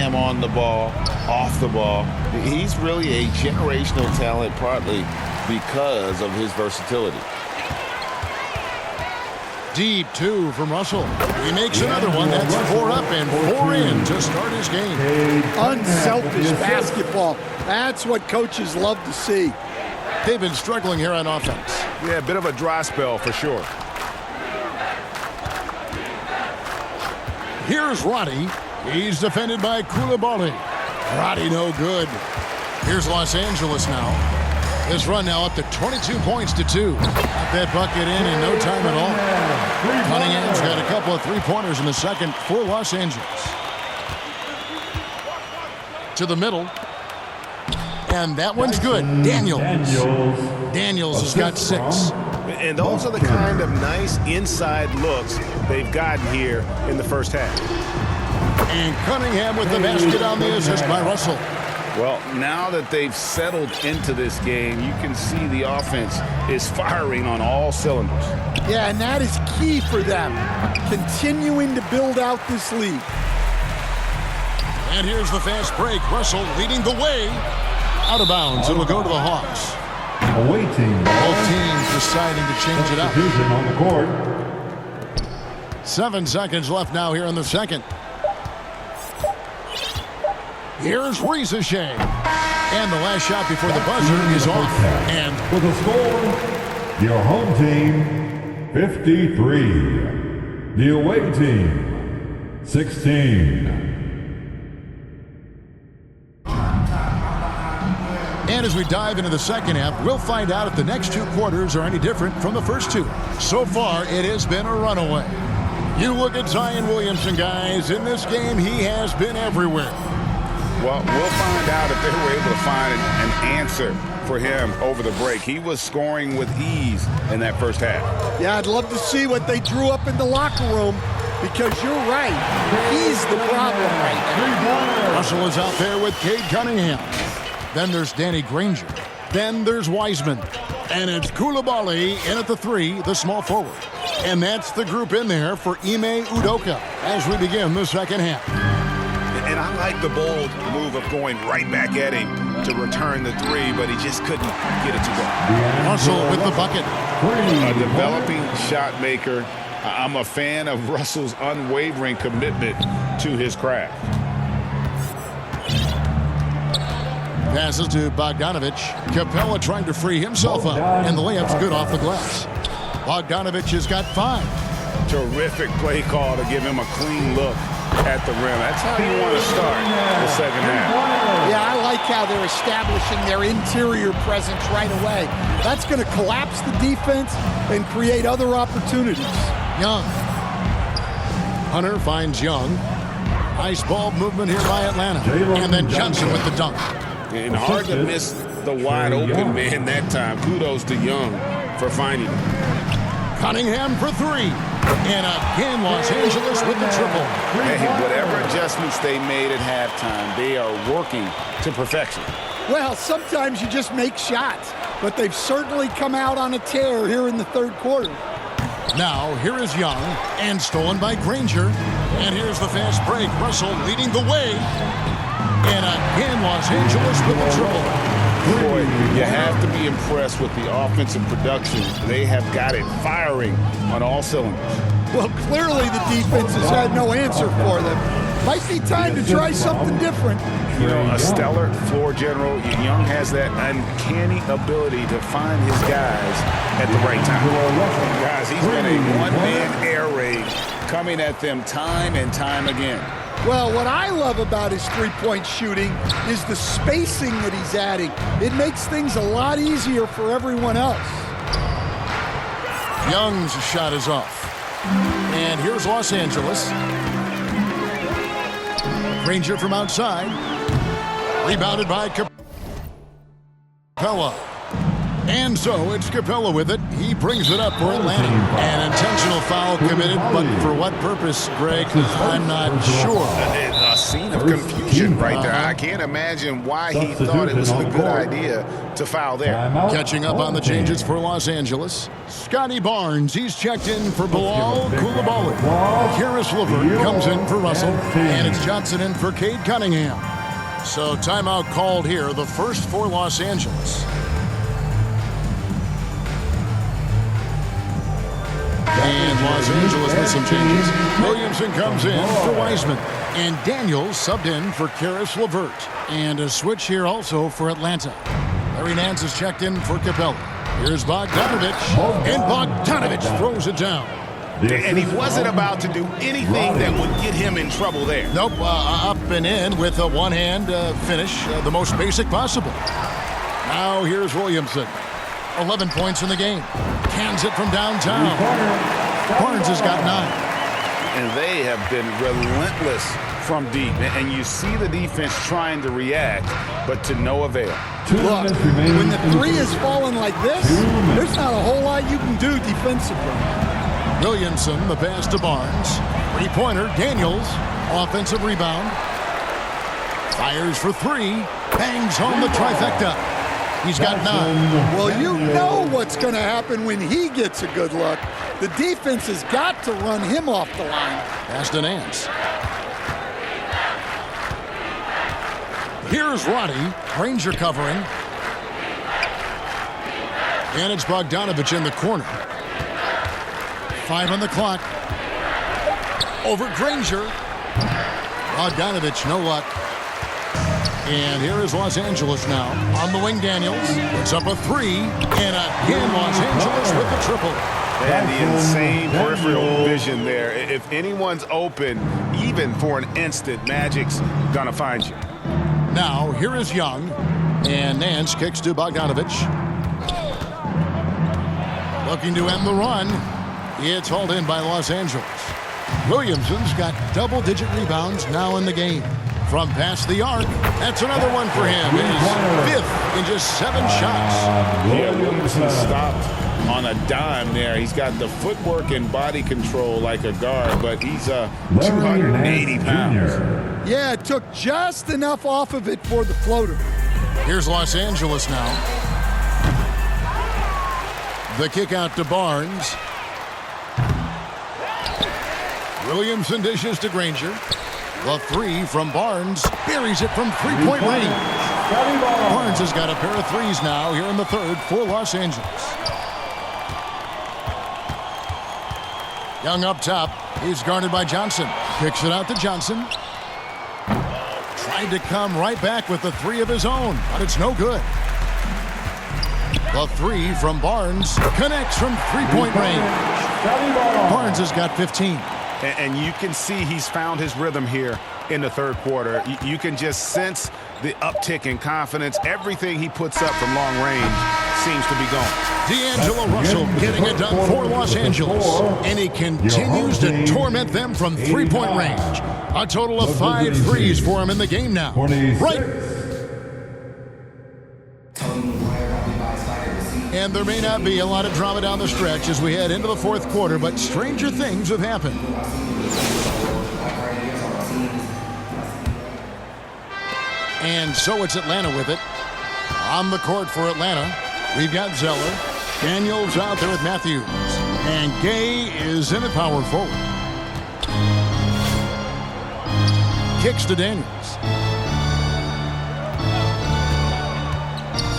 Cunningham on the ball, off the ball. He's really a generational talent, partly because of his versatility. Deep two from Russell. He makes another one. That's 4 up and 4 in to start his game. Unselfish basketball. That's what coaches love to see. They've been struggling here on offense. Yeah, a bit of a dry spell for sure. Here's Roddy. He's defended by Coulibaly. Roddy no good. Here's Los Angeles now. This run now up to 22 points to 2. Got that bucket in no time at all. Cunningham's got a couple of three-pointers in the second for Los Angeles. To the middle. And that one's good. Daniels has got 6. And those are the kind of nice inside looks they've gotten here in the first half. And Cunningham with the basket on the assist by Russell. Well, now that they've settled into this game, you can see the offense is firing on all cylinders. Yeah, and that is key for them, continuing to build out this lead. And here's the fast break. Russell leading the way. Out of bounds. It'll go to the Hawks. Awaiting. Both teams deciding to change it up. Substitution on the court. 7 seconds left now here in the second. Here's Rieseshay. And the last shot before the buzzer is off. And with a score, your home team 53. The away team 16. And as we dive into the second half, we'll find out if the next 2 quarters are any different from the first 2. So far, it has been a runaway. You look at Zion Williamson, guys. In this game, he has been everywhere. Well, we'll find out if they were able to find an answer for him over the break. He was scoring with ease in that first half. Yeah, I'd love to see what they drew up in the locker room, because you're right. He's the problem right now. Russell is out there with Cade Cunningham. Then there's Danny Granger. Then there's Wiseman. And it's Coulibaly in at the 3, the small forward. And that's the group in there for Ime Udoka as we begin the second half. And I like the bold move of going right back at him to return the 3, but he just couldn't get it to go. Russell with the bucket. A developing shot maker. I'm a fan of Russell's unwavering commitment to his craft. Passes to Bogdanovic. Capella trying to free himself up. And the layup's good off the glass. Bogdanovic has got 5. Terrific play call to give him a clean look at the rim. That's how you want to start the second half. Yeah, I like how they're establishing their interior presence right away. That's going to collapse the defense and create other opportunities. Young. Hunter finds Young. Nice ball movement here by Atlanta. And then Johnson with the dunk. And hard to miss the wide open man that time. Kudos to Young for finding him. Cunningham for 3. And again, Los Angeles with the triple. Hey, whatever adjustments they made at halftime, they are working to perfection. Well, sometimes you just make shots, but they've certainly come out on a tear here in the third quarter. Now, here is Young, and stolen by Granger. And here's the fast break. Russell leading the way. And again, Los Angeles with the triple. Boy, you have to be impressed with the offensive production. They have got it firing on all cylinders. Well, clearly the defense has had no answer for them. Might be time to try something different. You know, a stellar floor general. Young has that uncanny ability to find his guys at the right time. Guys, he's been a one-man air raid coming at them time and time again. Well, what I love about his three-point shooting is the spacing that he's adding. It makes things a lot easier for everyone else. Young's shot is off. And here's Los Angeles. Granger from outside. Rebounded by Capella. And so it's Capella with it. He brings it up for Atlanta. An intentional foul committed, but for what purpose, Greg? I'm not sure. A a scene of confusion right there. I can't imagine why he thought it was a good idea to foul there. Catching up on the changes for Los Angeles. Scotty Barnes, he's checked in for Bilal Coulibaly. Karis LeVert comes in for Russell. And it's Johnson in for Cade Cunningham. So timeout called here, the first for Los Angeles. And Los Angeles with some changes. Williamson comes in for Wiseman. And Daniels subbed in for Karis LeVert. And a switch here also for Atlanta. Larry Nance is checked in for Capella. Here's Bogdanovich. And Bogdanovich throws it down. And he wasn't about to do anything that would get him in trouble there. Nope, up and in with a one-hand finish, the most basic possible. Now here's Williamson. 11 points in the game. Cans it from downtown. Barnes has got 9. And they have been relentless from deep. And you see the defense trying to react, but to no avail. Look, when the three is falling like this, there's not a whole lot you can do defensively. Williamson, the pass to Barnes. Three-pointer, Daniels. Offensive rebound. Fires for 3. Bangs home the trifecta. He's got 9. Well, you know what's going to happen when he gets a good look. The defense has got to run him off the line. Pass to Nance. Here's Roddy. Granger covering. And it's Bogdanovich in the corner. 5 on the clock. Over Granger. Bogdanovich, no luck. And here is Los Angeles now. On the wing, Daniels. Puts up a 3. And again, Los Angeles with the triple. And the insane peripheral vision there. If anyone's open, even for an instant, Magic's gonna find you. Now, here is Young. And Nance kicks to Bogdanovich. Looking to end the run. It's hauled in by Los Angeles. Williamson's got double-digit rebounds now in the game. From past the arc, that's another one for him. His 5th in just 7 shots. Yeah, Williamson stopped on a dime there. He's got the footwork and body control like a guard, but he's 280 pounds. Yeah, it took just enough off of it for the floater. Here's Los Angeles now. The kick out to Barnes. Williamson dishes to Granger. The 3 from Barnes. Buries it from three-point range. Barnes has got a pair of 3s now here in the 3rd for Los Angeles. Young up top. He's guarded by Johnson. Kicks it out to Johnson. Tried to come right back with the 3 of his own, but it's no good. The 3 from Barnes connects from three-point range. Barnes has got 15. And you can see he's found his rhythm here in the 3rd quarter. You can just sense the uptick in confidence. Everything he puts up from long range seems to be gone. D'Angelo Russell getting it done for Los Angeles. And he continues to torment them from three-point range. A total of 5 threes for him in the game now. Right. And there may not be a lot of drama down the stretch as we head into the 4th quarter, but stranger things have happened. And so it's Atlanta with it. On the court for Atlanta, we've got Zeller. Daniels out there with Matthews. And Gay is in at power forward. Kicks to Daniels.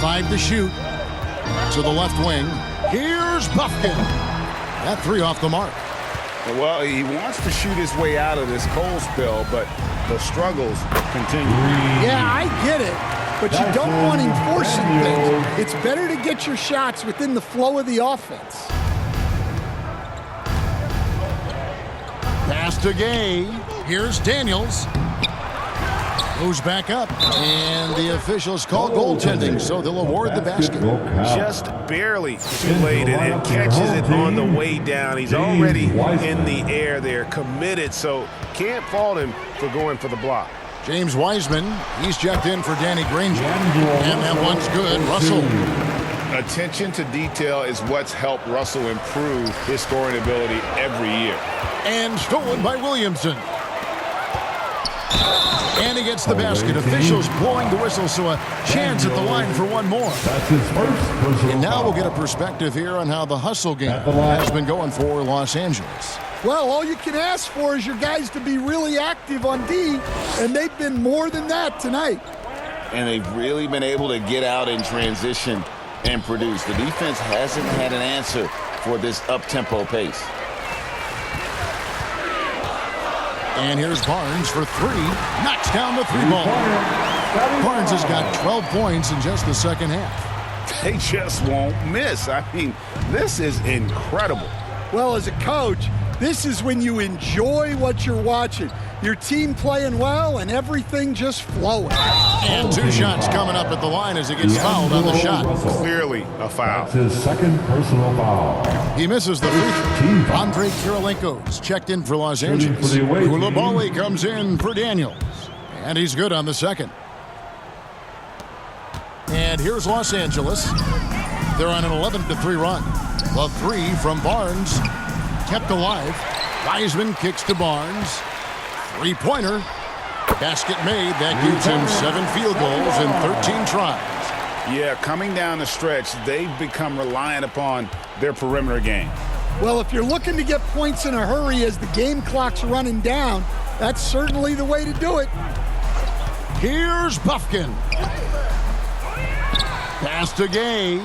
5 to shoot. To the left wing. Here's Buffkin. That 3 off the mark. Well, he wants to shoot his way out of this cold spell, but the struggles continue. Yeah, I get it, but you don't want him forcing things. It's better to get your shots within the flow of the offense. Pass to Gay. Here's Daniels. Moves back up, and the officials call goaltending, so they'll award the basket. Just barely too late, and catches it on the way down. He's already in the air there, committed, so can't fault him for going for the block. James Wiseman, he's checked in for Danny Granger, and that one's good. Russell. Attention to detail is what's helped Russell improve his scoring ability every year. And stolen by Williamson. And he gets the basket. Officials blowing the whistle, so a chance at the line for one more. That's his first personal And now we'll get a foul. perspective here on how the hustle game At the line. has been going for Los Angeles. Well, all you can ask for is your guys to be really active on D, and they've been more than that tonight. And they've really been able to get out in transition and produce. The defense hasn't had an answer for this up-tempo pace. And here's Barnes for three. Knocks down the three ball. Barnes has got 12 points in just the second half. They just won't miss. I mean, this is incredible. Well, as a coach, this is when you enjoy what you're watching. Your team playing well and everything just flowing. And two shots coming up at the line as he gets fouled on the shot. Clearly a foul. That's his second personal foul. He misses the free throw. Andrei Kirilenko's checked in for Los Shooting Angeles. for the away team. Koulibaly comes in for Daniels. And he's good on the second. And here's Los Angeles. They're on an 11-3 run. The three from Barnes kept alive. Wiseman kicks to Barnes. Three-pointer. Basket made. That gives him 7 field goals in 13 tries. Yeah, coming down the stretch, they've become reliant upon their perimeter game. Well, if you're looking to get points in a hurry as the game clock's running down, that's certainly the way to do it. Here's Buffkin. Pass to Gay.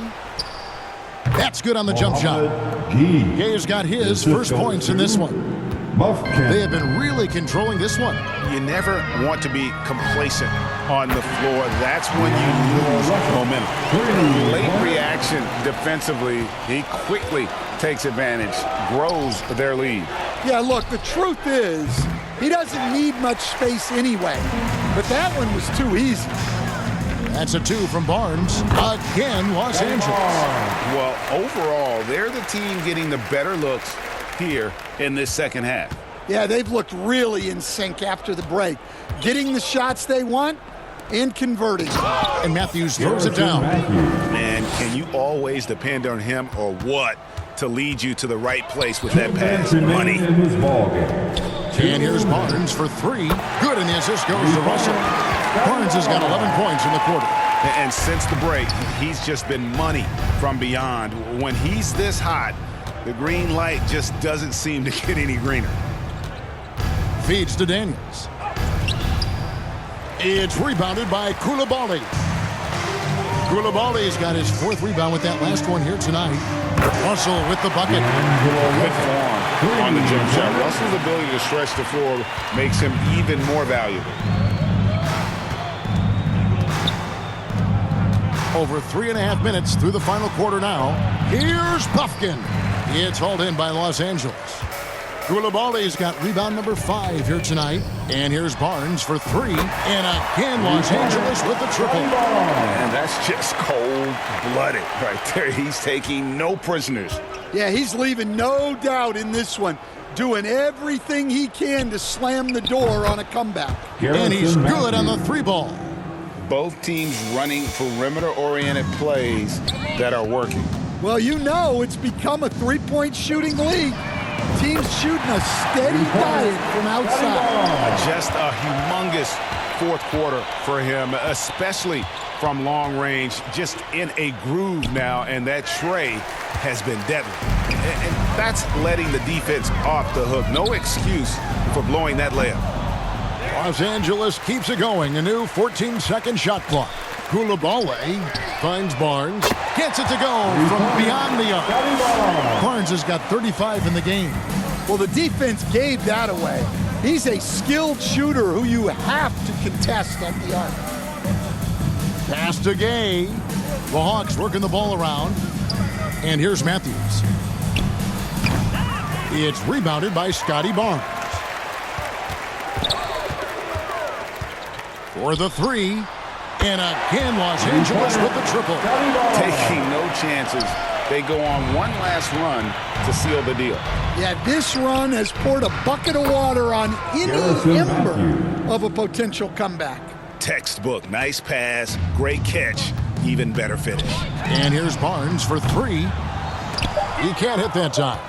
That's good on the jump shot. Gay. Gay's got his first points in this one. They have been really controlling this one. You never want to be complacent on the floor. That's when you lose momentum. Late reaction defensively, he quickly takes advantage, grows their lead. Yeah, look, the truth is, he doesn't need much space anyway. But that one was too easy. That's a 2 from Barnes. Again, Los Angeles. Well, overall, they're the team getting the better looks here in this second half. Yeah, they've looked really in sync after the break. Getting the shots they want and converting. And Matthews throws it down. Man, can you always depend on him or what to lead you to the right place with that pass? Money. In this ball game. And here's Barnes for 3. Good, and the assist goes to Russell. Barnes has got 11 points in the quarter. And since the break, he's just been money from beyond. When he's this hot, the green light just doesn't seem to get any greener. Feeds to Daniels. It's rebounded by Koulibaly. Koulibaly's got his 4th rebound with that last one here tonight. Russell with the bucket. Good form on the jump shot. Russell's ability to stretch the floor makes him even more valuable. Over 3.5 minutes through the final quarter now. Here's Buffkin. It's hauled in by Los Angeles. Koulibaly's got rebound number 5 here tonight. And here's Barnes for 3. And again, Los Angeles with the triple. And that's just cold-blooded right there. He's taking no prisoners. Yeah, he's leaving no doubt in this one. Doing everything he can to slam the door on a comeback. And he's good on the 3 ball. Both teams running perimeter-oriented plays that are working. Well, you know it's become a 3-point shooting league. Teams shooting a steady diet from outside. Just a humongous 4th quarter for him, especially from long range, just in a groove now, and that tray has been deadly. And that's letting the defense off the hook. No excuse for blowing that layup. Los Angeles keeps it going. A new 14-second shot clock. Koulibaly finds Barnes. Gets it to go from beyond the arc. Barnes has got 35 in the game. Well, the defense gave that away. He's a skilled shooter who you have to contest at the arc. Pass to Gay. The Hawks working the ball around. And here's Matthews. It's rebounded by Scotty Barnes. For the 3. And again, Los Angeles with the triple. Taking no chances. They go on one last run to seal the deal. Yeah, this run has poured a bucket of water on any ember of a potential comeback. Textbook. Nice pass. Great catch. Even better finish. And here's Barnes for 3. He can't hit that time.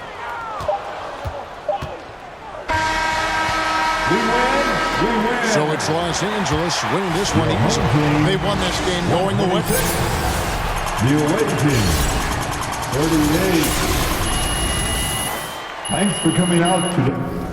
So it's Los Angeles winning this one easily. They won this game going away. The away team, 38. Thanks for coming out today.